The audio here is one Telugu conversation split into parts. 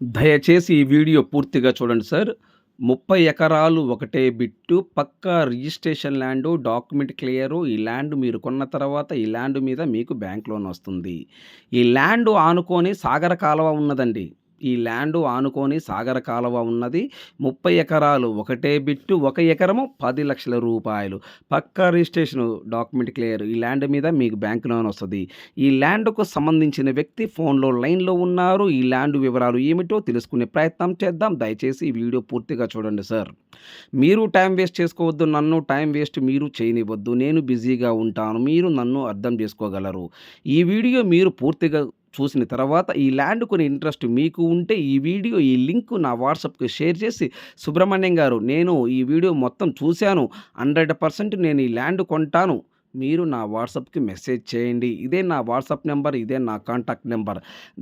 దయచేసి ఈ వీడియో పూర్తిగా చూడండి సార్. 30 ఎకరాలు ఒకటే బిట్టు. పక్కా రిజిస్ట్రేషన్ ల్యాండు, డాక్యుమెంట్ క్లియరు. ఈ ల్యాండ్ మీరు కొన్న తర్వాత ఈ ల్యాండ్ మీద మీకు బ్యాంక్ లోన్ వస్తుంది. ఈ ల్యాండ్ ఆనుకోని సాగర కాలువ ఉన్నదండి. ఈ ల్యాండ్ ఆనుకోని సాగర కాలువ ఉన్నది. 30 ఎకరాలు ఒకటే బిట్టు. 1 ఎకరము 10,00,000 రూపాయలు. పక్కా రిజిస్ట్రేషన్, డాక్యుమెంట్ క్లియర్. ఈ ల్యాండ్ మీద మీకు బ్యాంక్ లోన్ వస్తది. ఈ ల్యాండ్‌కు సంబంధించిన వ్యక్తి ఫోన్‌లో లైన్‌లో ఉన్నారు. ఈ ల్యాండ్ వివరాలు ఏమిటో తెలుసుకునే ప్రయత్నం చేద్దాం. దయచేసి ఈ వీడియో పూర్తిగా చూడండి సార్. మీరు టైం వేస్ట్ చేసుకోవద్దు. నన్ను టైం వేస్ట్ మీరు చేయనివ్వద్దు. నేను బిజీగా ఉంటాను. మీరు నన్ను అర్థం చేసుకోగలరు. ఈ వీడియో మీరు పూర్తిగా చూసిన తర్వాత ఈ ల్యాండ్ కొనే ఇంట్రెస్ట్ మీకు ఉంటే ఈ వీడియో ఈ లింక్ నా వాట్సాప్‌కి షేర్ చేసి, సుబ్రహ్మణ్యం గారు నేను ఈ వీడియో మొత్తం చూశాను. 100% నేను ఈ ల్యాండ్ కొంటాను. మీరు నా వాట్సాప్‌కి మెసేజ్ చేయండి. ఇదే నా వాట్సాప్ నంబర్. ఇదే నా కాంటాక్ట్ నంబర్.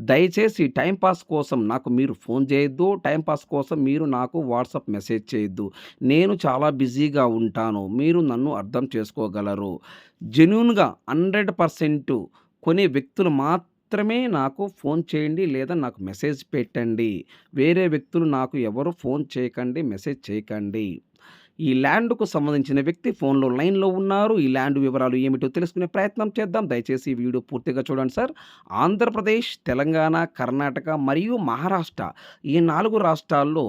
దయచేసి టైమ్ పాస్ కోసం నాకు మీరు ఫోన్ చేయొద్దు. టైమ్ పాస్ కోసం మీరు నాకు వాట్సాప్ మెసేజ్ చేయొద్దు. నేను చాలా బిజీగా ఉంటాను. మీరు నన్ను అర్థం చేసుకోగలరు. జెన్యూన్‌గా 100% కొనే వ్యక్తులు మాత్రమే నాకు ఫోన్ చేయండి, లేదా నాకు మెసేజ్ పెట్టండి. వేరే వ్యక్తులు నాకు ఎవరు ఫోన్ చేయకండి, మెసేజ్ చేయకండి. ఈ ల్యాండ్‌కు సంబంధించిన వ్యక్తి ఫోన్‌లో లైన్‌లో ఉన్నారు. ఈ ల్యాండ్ వివరాలు ఏమిటో తెలుసుకునే ప్రయత్నం చేద్దాం. దయచేసి ఈ వీడియో పూర్తిగా చూడండి సార్. ఆంధ్రప్రదేశ్, తెలంగాణ, కర్ణాటక మరియు మహారాష్ట్ర ఈ 4 రాష్ట్రాల్లో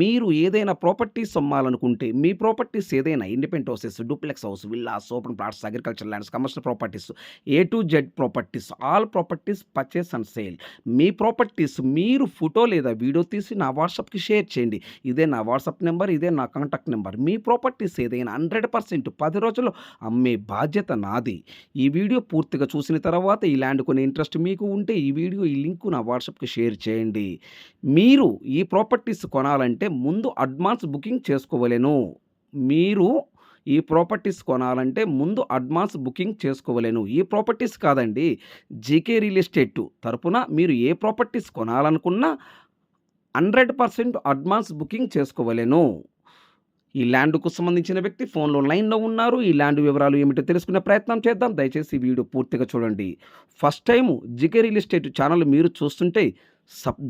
మీరు ఏదైనా ప్రాపర్టీస్ అమ్మాలనుకుంటే, మీ ప్రాపర్టీస్ ఏదైనా independent houses, duplex house, villas, open plots, agriculture lands, commercial properties, A to Z properties, all properties purchase and sale. Me properties మీరు ఫోటో లేదా వీడియో తీసి నా వాట్సాప్‌కి షేర్ చేయండి. ఇదే నా వాట్సాప్ నంబర్. ఇదే నా కాంటాక్ట్ నంబర్. మీ ప్రాపర్టీస్ ఏదైనా 100% 10 రోజుల్లో అమ్మే బాధ్యత నాది. ఈ వీడియో పూర్తిగా చూసిన తర్వాత ఈ ల్యాండ్ కొనే ఇంట్రెస్ట్ మీకు ఉంటే ఈ వీడియో ఈ లింక్ నా వాట్సాప్‌కి షేర్ చేయండి. మీరు ఈ ప్రాపర్టీస్ కొనాలంటే ముందు అడ్వాన్స్ బుకింగ్ చేసుకోవలెను. మీరు ఈ ప్రాపర్టీస్ కొనాలంటే ముందు అడ్వాన్స్ బుకింగ్ చేసుకోవలెను. ఈ ప్రాపర్టీస్ కాదండి, జీకే రియల్ ఎస్టేట్ తరపున మీరు ఏ ప్రాపర్టీస్ కొనాలనుకున్నా 100% అడ్వాన్స్ బుకింగ్ చేసుకోవలెను. ఈ ల్యాండ్‌కు సంబంధించిన వ్యక్తి ఫోన్‌లో లైన్‌లో ఉన్నారు. ఈ ల్యాండ్ వివరాలు ఏమిటో తెలుసుకునే ప్రయత్నం చేద్దాం. దయచేసి ఈ వీడియో పూర్తిగా చూడండి. First time GK real estate channel మీరు చూస్తుంటే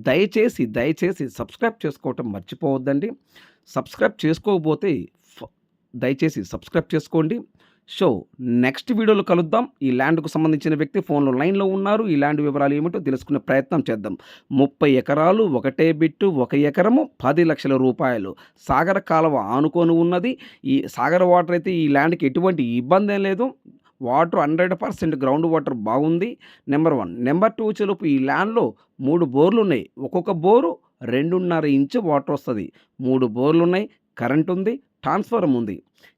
దయచేసి సబ్స్క్రైబ్ చేసుకోవటం మర్చిపోవద్దండి. సబ్స్క్రైబ్ చేసుకోకపోతే ఫ దయచేసి సబ్స్క్రైబ్ చేసుకోండి. సో, నెక్స్ట్ వీడియోలో కలుద్దాం. ఈ ల్యాండ్‌కు సంబంధించిన వ్యక్తి ఫోన్‌లో లైన్‌లో ఉన్నారు. ఈ ల్యాండ్ వివరాలు ఏమిటో తెలుసుకునే ప్రయత్నం చేద్దాం. 30 ఎకరాలు ఒకటే బిట్టు. 1 ఎకరము 10,00,000 రూపాయలు. సాగర కాలువ ఆనుకొని ఉన్నది. ఈ సాగర్ వాటర్ అయితే ఈ ల్యాండ్‌కి ఎటువంటి ఇబ్బందేం లేదు. వాటర్ 100% గ్రౌండ్ వాటర్ బాగుంది. నెంబర్ 1. నెంబర్ 2 వచ్చేలోపు ఈ ల్యాండ్‌లో 3 బోర్లున్నాయి. ఒక్కొక్క బోరు 2.5 ఇంచు వాటర్ వస్తది. 3 బోర్లున్నాయి. కరెంట్ ఉంది. ట్రాన్స్‌ఫార్మర్ ఉంది.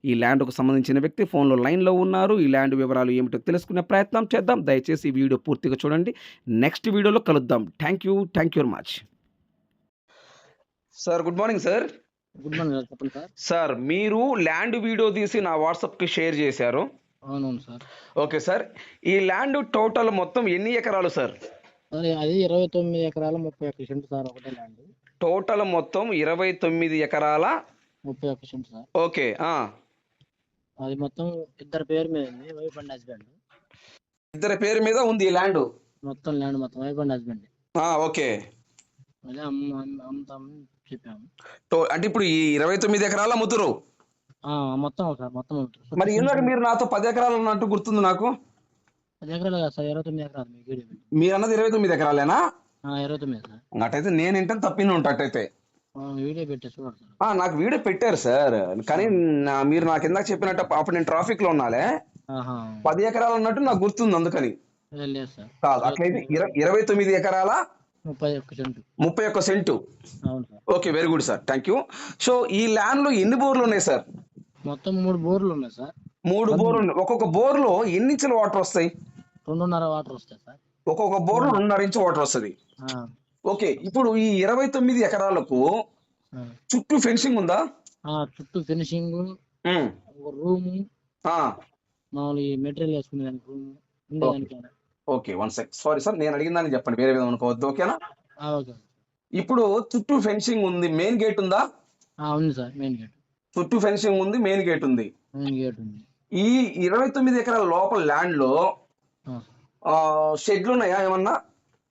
ఈ ల్యాండ్‌కు సంబంధించిన వ్యక్తి ఫోన్‌లో లైన్‌లో ఉన్నారు. ఈ ల్యాండ్ వివరాలు ఏమిటో తెలుసుకునే ప్రయత్నం చేద్దాం. దయచేసి ఈ వీడియో పూర్తిగా చూడండి. నెక్స్ట్ వీడియోలో కలుద్దాం. Thank you very much. Sir good morning sir. Good morning sir. చెప్పండి సార్. సార్ మీరు ల్యాండ్ వీడియో తీసి నా వాట్సాప్‌కి షేర్ చేశారు. అవునవును సార్. Okay sir. ఈ ల్యాండ్ టోటల్ మొత్తం ఎన్ని ఎకరాలు సార్? అది 29 ఎకరాల 31 సెంటు సార్. ఒకటే ల్యాండ్. టోటల్ మొత్తం 29 ఎకరాల 31 సెంటు సార్. ఓకే. అది మొత్తం ఇద్దరి పేరు మీద ఉంది. Wife and husband. ఇద్దరి పేరు మీద ఉంది ఈ ల్యాండ్. మొత్తం ల్యాండ్ మొత్తం వైఫ్ అండ్ హస్బెండ్. ఓకే. అదే అమ్ముతామని చెప్పాము. అంటే ఇప్పుడు ఈ 29 ఎకరాల అమ్ముతురు. మొత్తం సార్ మొత్తం ఉంటుంది. మరి ఇందాక మీరు నాతో 10 ఎకరాలు అన్నట్టు గుర్తుంది నాకు. 10 ఎకరాలు కాదు సార్, 29 ఎకరాలు. మీకు వీడియో పెట్టి. మీరు అన్నది 29 ఎకరాలేనా? 29 సార్. అట్టయితే నేను ఏంటంటే తప్పిన ఉంటాటైతే. వీడియో పెట్టి చూడండి సార్. నాకు వీడియో పెట్టారు సార్. కానీ మీరు నాకు ఇందాక చెప్పినట్టు అప్పుడు నేను ట్రాఫిక్ లో ఉన్నాలే. 10 ఎకరాలు అన్నట్టు నాకు గుర్తుంది, అందుకని. లేదు సార్. కాదు, అట్లయితే 29 ఎకరాల 31 సెంటు. 31 సెంటు. అవును sir. Okay, very good sir. Thank you. So ఈ ల్యాండ్ లో ఎన్ని బోర్లు ఉన్నాయి సార్? మొత్తం 3 బోర్లు ఉన్నాయి సార్. 3 బోర్లు ఉన్నాయి. ఒక్కొక్క బోర్లో ఎన్ని ఇంచుల వాటర్ వస్తాయి? 2.5 వాటర్ వస్తాయి సార్. ఒక్కొక్క బోర్లో 2.5 ఇంచు వాటర్ వస్తుంది. ఓకే. ఇప్పుడు ఈ 29 ఎకరాలకు చుట్టూ ఫెన్సింగ్ ఉందా? చుట్టూ ఫినిషింగ్, ఒక రూమ్, మామూలు మెటీరియల్ వేసుకునే దానికి రూమ్ ఉండేదానికి. Okay, 1 second. సారీ సార్, నేను అడిగిన దాన్ని చెప్పండి, వేరే విధంగా అనుకోవద్దు. ఓకేనా? ఓకే. ఇప్పుడు చుట్టూ ఫెన్సింగ్ ఉంది, మెయిన్ గేట్ ఉందా? ఉంది సార్. Main gate. చుట్టూ ఫెన్సింగ్ ఉంది, మెయిన్ గేట్ ఉంది. మెయిన్ గేట్ ఉంది. ఈ 29 ఎకరాల లోపల ల్యాండ్ లో షెడ్లు ఉన్నాయా ఏమన్నా?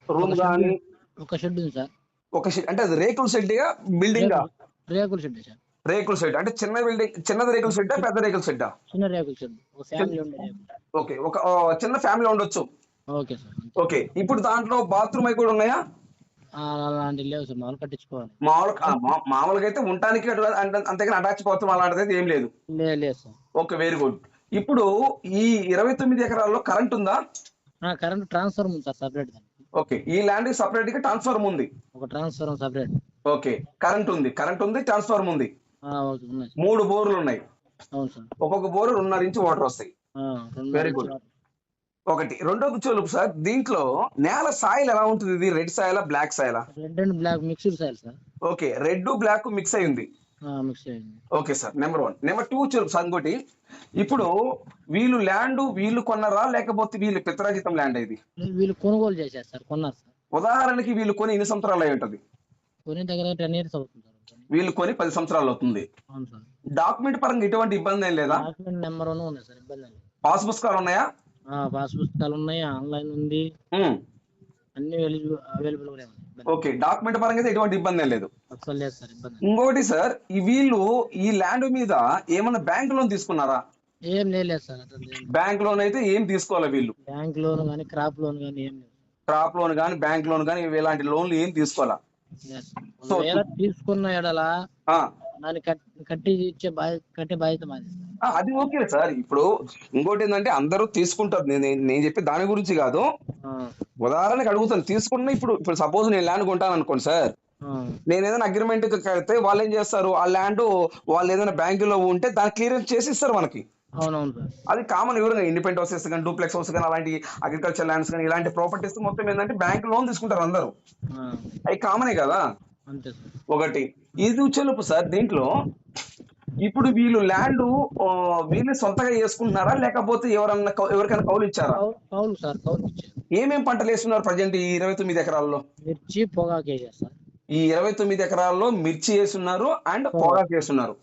రూమ్ కానీ? ఒక షెడ్ ఉంది సార్. ఒక షెడ్ అంటే అది రేకుల షెడ్గా బిల్డింగా? రేకుల రేకుల షెడ్ సార్. రేకుల షెడ్ అంటే చిన్న బిల్డింగ్, చిన్నది రేకుల షెడ్డా పెద్ద రేకుల షెడ్డా? చిన్న రేకుల షెడ్. ఒక ఫ్యామిలీ ఉండే రేకుల షెడ్. ఓకే, ఒక చిన్న ఫ్యామిలీ ఉండొచ్చు. Okay sir. ఓకే, ఇప్పుడు దాంట్లో బాత్రూమ్ అవి కూడా ఉన్నాయా? అలాంటివి లేవు సార్, మామూలు కట్టించుకోవాలి. మామూలుగా అయితే ఉండటానికి అంతేగాని అటాచ్ బాత్రూమ్ అలాంటిది అయితే ఏం లేదు. లేదు సార్. Okay, very good. ఇప్పుడు ఈ 29 ఎకరాల్లో కరెంట్ ఉందా? కరెంట్ ట్రాన్స్ఫార్మర్ ఉంది సార్, సపరేట్ దానికి. ఓకే, ఈ ల్యాండ్ సపరేట్ గా ట్రాన్స్ఫార్మర్ ఉంది. ఒక ట్రాన్స్ఫార్మర్ సపరేట్. ఓకే, కరెంట్ ఉంది, ట్రాన్స్ఫార్మర్ ఉంది. ఓకే, ఉన్నాయి. 3 బోర్లు ఉన్నాయి. అవును సార్. ఒక్కొక్క బోరు 2.5 ఇంచు వాటర్ వస్తాయి. Very good. ఒకటి. రెండోది చూలుపు సార్, దీంట్లో నేల సాయిల్ ఎలా ఉంటుంది? ఇది రెడ్ సాయిలా బ్లాక్ సాయిలా? Red and black mixed soil sir. Okay, red black mix అయింది. మిక్స్ అయింది. Okay sir, number 1. నెంబర్ 2 చూలుపు సార్, ఇంకోటి. ఇప్పుడు వీళ్ళు ల్యాండ్ వీళ్ళు కొన్నారా లేకపోతే వీళ్ళు పిత్రాజితం ల్యాండ్? ఇది వీళ్ళు కొనుగోలు చేశారు సార్, కొన్నారు సార్. ఉదాహరణకి వీళ్ళు కొని ఎన్ని సంవత్సరాలు అయి ఉంటుంది? కొని దగ్గర 10 years అవుతుంది సార్. వీళ్ళు కొని 10 సంవత్సరాలు అవుతుంది. అవును సార్. డాక్యుమెంట్ పరంగా ఎటువంటి ఇబ్బంది ఏం లేదా? డాక్యుమెంట్ నెంబర్ 1 ఉంది సార్, ఇబ్బంది లేదు. పాస్ పుస్తకాలు ఉన్నాయా? పాస్ పుస్తకాలు ఉన్నాయి, ఆన్లైన్ ఉంది, అన్ని అవైలబుల్ కూడా ఉన్నాయి. ఓకే, డాక్యుమెంట్ పరంగా అయితే ఎటువంటి ఇబ్బంది ఏం లేదు. అసలు లేదు సార్ ఇబ్బంది. ఇంకోటి సార్, వీళ్ళు ఈ ల్యాండ్ మీద ఏమన్నా బ్యాంక్ లోన్ తీసుకున్నారా? ఏం లేదు సార్. బ్యాంక్ లోన్ అయితే ఏం తీసుకోవాలా వీళ్ళు? బ్యాంక్ లోన్ కానీ క్రాప్ లోన్ కానీ ఏం లేదు. క్రాప్ లోన్ కానీ బ్యాంక్ లోన్ కానీ ఇలాంటి లోన్లు ఏం తీసుకోవాలా? తీసుకున్న ఎడలా దాన్ని కట్టే బాధ్యత మాది. అది ఓకే సార్. ఇప్పుడు ఇంకోటి ఏంటంటే అందరూ తీసుకుంటారు, నేను చెప్పి దాని గురించి కాదు, ఉదాహరణకి అడుగుతాను. తీసుకున్న ఇప్పుడు సపోజ్ నేను ల్యాండ్ కొంటాను అనుకోండి సార్, నేను ఏదైనా అగ్రిమెంట్ కడితే వాళ్ళు ఏం చేస్తారు, ఆ ల్యాండ్ వాళ్ళు ఏదైనా బ్యాంకులో ఉంటే దాన్ని క్లియరెన్స్ చేసి ఇస్తారు మనకి. అవునవును సార్. అది కామన్. ఎవరైనా ఇండిపెండెంట్ హౌసెస్ కానీ డూప్లెక్స్ హౌస్ కానీ అలాంటి అగ్రికల్చర్ ల్యాండ్స్ కానీ ఇలాంటి ప్రాపర్టీస్ మొత్తం ఏంటంటే బ్యాంక్ లోన్ తీసుకుంటారు అందరూ. అవి కామనే కదా. ఒకటి. ఇది చెలుపు సార్, దీంట్లో ఇప్పుడు వీళ్ళు ల్యాండ్ వీళ్ళు సొంతగా చేసుకుంటున్నారా లేకపోతే ఎవరికైనా కౌలు ఇచ్చారా? కౌలు సార్, కౌలు ఇచ్చారు. ఏమేం పంటలు వేస్తున్నారు ప్రజెంట్ ఈ 29 ఎకరాల్లో? మిర్చి, పొగాకు వేసారు సార్. ఈ 29 ఎకరాల్లో మిర్చి వేస్తున్నారు అండ్ పొగాకు వేస్తున్నారు.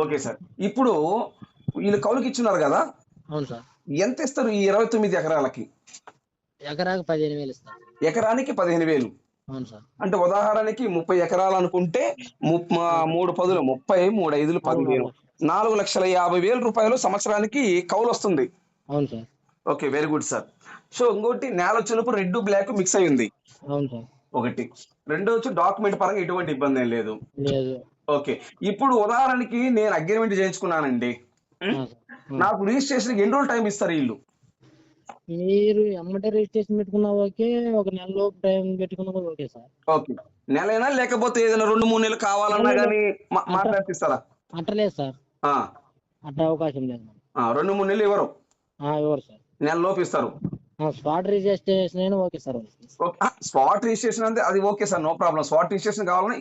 Okay sir. ఇప్పుడు వీళ్ళు కౌలుకి ఇచ్చున్నారు కదా. అవును సార్. ఎంత ఇస్తారు ఈ 29 ఎకరాలకి? ఎకరానికి 15,000 ఇస్తారు. ఎకరానికి 15,000. అవును సార్. అంటే ఉదాహరణకి 30 ఎకరాలు అనుకుంటే 3 పదులు 30, 3 5లు 15, 4,50,000 రూపాయలు సంవత్సరానికి కౌలు వస్తుంది. అవును sir. Okay, very good sir. So ఇంకోటి, నేల చెలుపు రెడ్ బ్లాక్ మిక్స్ అయ్యింది. అవును సార్. ఒకటి. రెండోది, డాక్యుమెంట్ పరంగా ఎటువంటి ఇబ్బంది ఏం లేదు. ఓకే, ఇప్పుడు ఉదాహరణకి నేను అగ్రిమెంట్ చేయించుకున్నానండి, నాకు రిజిస్ట్రేషన్ ఎన్ని రోజులు టైం ఇస్తారు వీళ్ళు? మీరు ఎమ్మటే రిజిస్ట్రేషన్ పెట్టుకున్నా ఓకే, ఒక నెల లోపు టైం పెట్టుకున్నా కూడా ఓకే సార్. ఓకే, నెలైనా లేకపోతే ఏదైనా 2-3 నెలలు కావాలన్నా కానీ మాట్లాడిస్తారా? అట్టలేదు సార్, అట్లా అవకాశం లేదు. 2-3 నెలలు ఇవ్వరు సార్, నెల లోపు ఇస్తారు. స్పాట్ రిజిస్ట్రేషన్ అయినా ఓకే సార్. స్పాట్ రిజిస్ట్రేషన్ అంటే అది okay sir, no problem. Spot registration కావాలని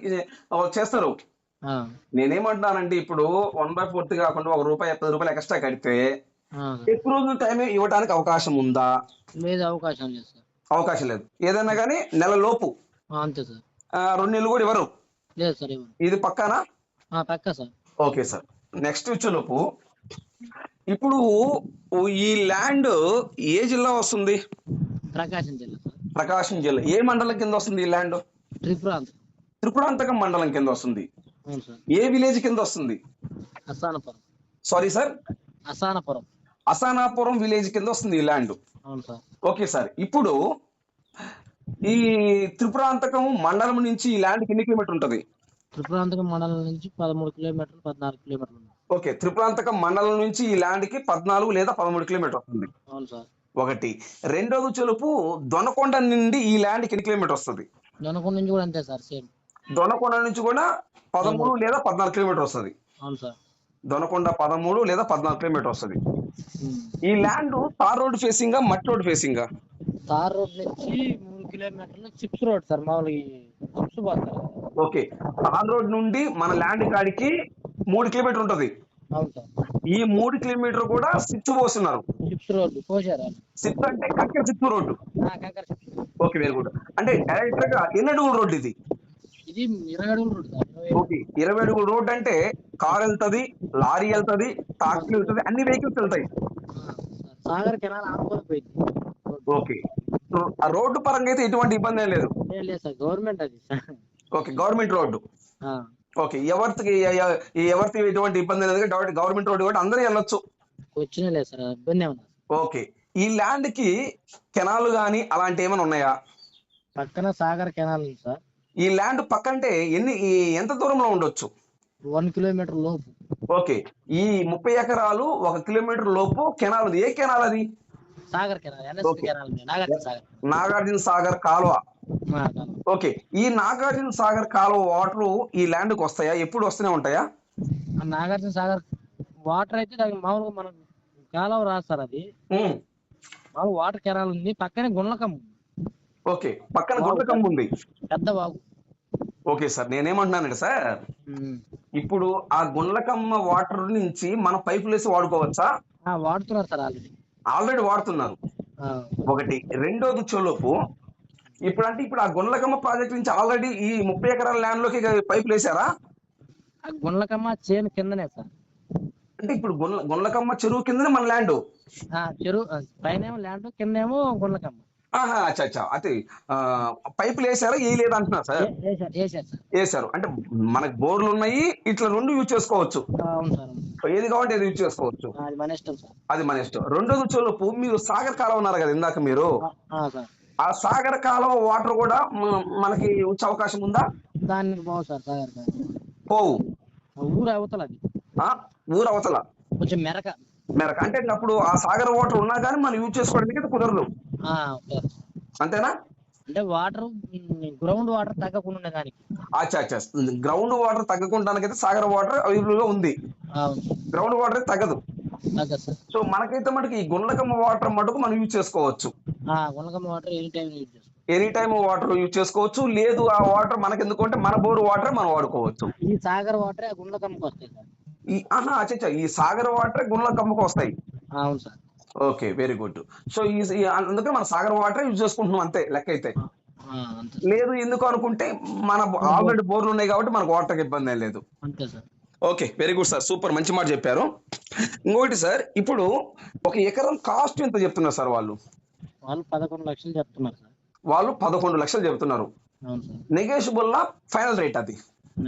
చేస్తారు. నేనేమంటున్నానంటే ఇప్పుడు 1/4 కాకుండా ₹1, ₹10 ఎక్స్ట్రా కడితే ఎక్కువ రోజులు టైం ఇవ్వడానికి అవకాశం ఉందా? లేదు, అవకాశం లేదు సార్. అవకాశం లేదు. ఏదైనా కానీ నెల లోపు. అంతే సార్. 2 నెలలు కూడా ఇవ్వరు? లేదు సార్, ఇవ్వరు. ఇది పక్కానా? పక్కా సార్. Okay sir. నెక్స్ట్ వచ్చేలోపు, ఇప్పుడు ఈ ల్యాండ్ ఏ జిల్లా వస్తుంది? ప్రకాశం జిల్లా సార్. ప్రకాశం జిల్లా. ఏ మండలం కింద వస్తుంది ఈ ల్యాండ్? త్రిపురాంతకం మండలం కింద వస్తుంది. అవును సార్. ఏ విలేజ్ కింద వస్తుంది? అసానపురం. సారీ సార్, అసానాపురం విలేజ్ కింద వస్తుంది ఈ ల్యాండ్. అవును సార్. Okay sir. ఇప్పుడు ఈ త్రిపురాంతకం మండలం నుంచి ఈ ల్యాండ్ ఎన్ని కిలోమీటర్ ఉంటుంది? త్రిపురాంతకం మండలం నుంచి 13 కిలోమీటర్లు, 14 కిలోమీటర్లు. ఓకే, త్రిపురాంతకం మండలం నుంచి ఈ ల్యాండ్ కి 14 లేదా 13 కిలోమీటర్ వస్తుంది. అవును సార్. ఒకటి. రెండోది చెలుపు, దొనకొండ నుండి ఈ ల్యాండ్ ఎన్ని కిలోమీటర్ వస్తుంది? దొనకొండ నుంచి కూడా అంతే సార్, సేమ్. దొనకొండ నుంచి కూడా 13 లేదా 14 కిలోమీటర్ వస్తుంది. అవును సార్. దొనకొండ 13 లేదా 14 కిలోమీటర్ వస్తుంది. ఈ ల్యాండ్ తార్ రోడ్ ఫేసింగ్, మట్టి రోడ్ ఫేసింగ్? తార్ రోడ్ నుంచి 3 కిలోమీటర్లు చిప్స్ రోడ్ సార్, మామూలుగా చిప్స్ పోతారు. ఓకే, తార్ రోడ్ నుండి మన ల్యాండ్ కాడికి 3 కిలోమీటర్ ఉంటది. అవును సార్. ఈ 3 కిలోమీటర్ కూడా సిప్స్ పోస్తున్నారు. Chips road పోసారు. సిప్స్ అంటే కంకర chips road. Okay, very good. అంటే డైరెక్ట్ గా ఎన్ని అడుగుల రోడ్డు ఇది? ఇది 20 అడుగుల రోడ్ సార్. ఓకే, 20 అడుగుల రోడ్ అంటే కార్ వెళ్తది, లారీ వెళ్తది, ట్రాక్టర్ వెళ్తది, అన్ని వెహికల్స్ వెళ్తాయి. సాగర్ కెనాల్ ఆనుకొని పోయింది. ఓకే, ఆ రోడ్డు పరంగా అయితే ఎటువంటి ఇబ్బంది ఏం లేదు. లేదు సార్, గవర్నమెంట్ అది సార్. ఓకే. Government road. ఆ, ఓకే. ఎవరికి ఎటువంటి ఇబ్బంది లేదు. గవర్నమెంట్ రోడ్డు కాబట్టి అందరూ వెళ్ళొచ్చు. వచ్చినా లేదు సార్, ఇబ్బంది ఏమన్నా. ఓకే. ఈ ల్యాండ్ కి కెనాల్ గాని అలాంటి ఏమైనా ఉన్నాయా? పక్కన సాగర్ కెనాల్ ఉంది సార్. ఈ ల్యాండ్ పక్కంటే ఎంత దూరంలో ఉండొచ్చు? 1 కిలోమీటర్ లోపు. ఓకే. ఈ 30 ఎకరాలు 1 కిలోమీటర్ లోపు కెనాల్ ఉంది. ఏ కెనాల్ అది? Sagar canal, NSP okay. Canal ఉంది, నాగార్జున సాగర్. నాగార్జున సాగర్ కాలువ. ఆ, కాదు. ఓకే. ఈ నాగార్జున సాగర్ కాలువ వాటర్ ఈ ల్యాండ్ కి వస్తాయా? ఎప్పుడు వస్తూనే ఉంటాయా? ఆ నాగార్జున సాగర్ వాటర్ అయితే దానికి మామూలుగా మనం కాలువ రాదు సార్ అది. ఉమ్. మామూలు వాటర్ కెనాల్ ఉంది, పక్కనే గుండ్లకమ్మ ఉంది. ఓకే. పక్కన గుండ్లకమ్మ ఉంది. పెద్ద బాగు. ఓకే సార్, నేనేమంటున్నానంటే సార్, ఇప్పుడు ఆ గుండ్లకమ్మ వాటర్ నుంచి మనం పైపులు వేసి వాడుకోవచ్చా? వాడుతున్నారు సార్ ఆల్రెడీ. ఆల్రెడీ వాడుతున్నారు. ఒకటి. రెండోది వచ్చేలోపు ఇప్పుడు ఆ గుండ్లకమ్మ ప్రాజెక్ట్ నుంచి ఆల్రెడీ ఈ 30 ఎకరాల ల్యాండ్ లోకి పైపులు వేసారా? ఆ గుండ్లకమ్మ చేను కిందనే సార్. అంటే ఇప్పుడు గుండ్లకమ్మ చెరువు కిందనే మన ల్యాండ్. చెరువు పైన ఏమో ల్యాండ్, కింద ఏమో గుండ్లకమ్మ. ఆహా, అచ్చా. అయితే పైపులు వేసారా వేయలేదు అంటున్నారు సార్? వేసారు సార్. వేసారు అంటే మనకి బోర్లు ఉన్నాయి, ఇట్లా 2 యూజ్ చేసుకోవచ్చు. అవును సార్, అవును. సో ఏది కావాలంటే ఏది యూజ్ చేసుకోవచ్చు. అది మన ఇష్టం సార్. అది మన ఇష్టం. రెండోది వచ్చేలోపు మీరు సాగర్ కాలువ ఉన్నారు కదా ఇందాక మీరు, సార్ ఆ సాగర్ కాలువ వాటర్ కూడా మనకి వచ్చే అవకాశం ఉందా? దానికి పోవు సార్ సాగర్ కాలువ. పోవు. ఊరు అవతల అది. ఊరు అవతల కొంచెం మెరక. అంటే అప్పుడు ఆ సాగర్ వాటర్ ఉన్నా కానీ మనం యూజ్ చేసుకోవడానికి అయితే కుదరదు. ఓకే. అంతేనా? అంటే వాటర్, గ్రౌండ్ వాటర్ తగ్గకుండా ఉండడానికి. అచ్చా. గ్రౌండ్ వాటర్ తగ్గకుండానికైతే సాగర్ వాటర్ అవైలబుల్ గా ఉంది. గ్రౌండ్ వాటర్ తగ్గదు. సో మనకైతే ఈ గుండ్లకమ్మ వాటర్ మటుకు మనం యూజ్ చేసుకోవచ్చు. Gundlakamma water any time use చేసుకోవచ్చు. ఎనీ టైమ్ వాటర్ యూజ్ చేసుకోవచ్చు. లేదు ఆ వాటర్ మనకి ఎందుకంటే మన బోర్ వాటర్ మనం వాడుకోవచ్చు. ఈ సాగర్ వాటర్ గుండ్లకమ్మకు వస్తాయి సార్. అచ్చా. ఈ సాగర్ వాటర్ గుండ్లకమ్మకు వస్తాయి. అవును sir. Okay, very good. So అందుకే మన సాగర్ వాటర్ యూజ్ చేసుకుంటున్నాం అంతే లెక్క అయితే. లేదు ఎందుకు అనుకుంటే మన ఆల్రెడీ బోర్లు ఉన్నాయి కాబట్టి మనకు వాటర్ ఇబ్బంది ఏం లేదు. అంతే sir. Okay, very good sir, super, మంచి మాట చెప్పారు. ఇంకోటి సార్, ఇప్పుడు 1 ఎకరం కాస్ట్ ఎంత చెప్తున్నారు సార్ వాళ్ళు? 11 లక్షలు చెప్తున్నారు సార్. వాళ్ళు 11 లక్షలు చెప్తున్నారు. అవును సార్. నెగోషియబుల్ ఫైనల్ రేట్ అది?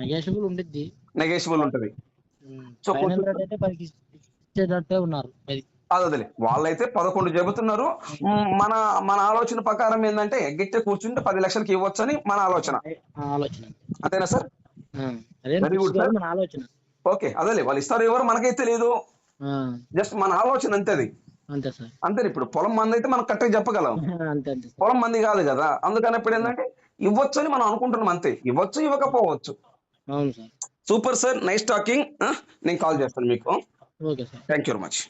నెగోషియబుల్ ఉండిద్ది. నెగోషియబుల్ ఉంటది. సో ఫైనల్ రేట్ అయితే 10కి ఇచ్చేటట్టే ఉన్నారు. అదే వాళ్ళైతే 11 చెబుతున్నారు. మన ఆలోచన ప్రకారం ఏంటంటే గట్టిగా కూర్చుంటే 10 లక్షలకి ఇవ్వచ్చు అని మన ఆలోచన. అంతేనా sir? Very good sir. Okay, అదే వాళ్ళు ఇస్తారు ఎవరు మనకైతే లేదు, జస్ట్ మన ఆలోచన అంతే అది. అంతే. ఇప్పుడు పొలం మంది అయితే మనం కరెక్ట్గా చెప్పగలం, పొలం మంది కాదు కదా. అందుకని ఇప్పుడు ఏంటంటే ఇవ్వచ్చు అని మనం అనుకుంటున్నాం అంతే. ఇవ్వచ్చు, ఇవ్వకపోవచ్చు. Super sir, nice talking. నేను కాల్ చేస్తాను మీకు. Thank you very much.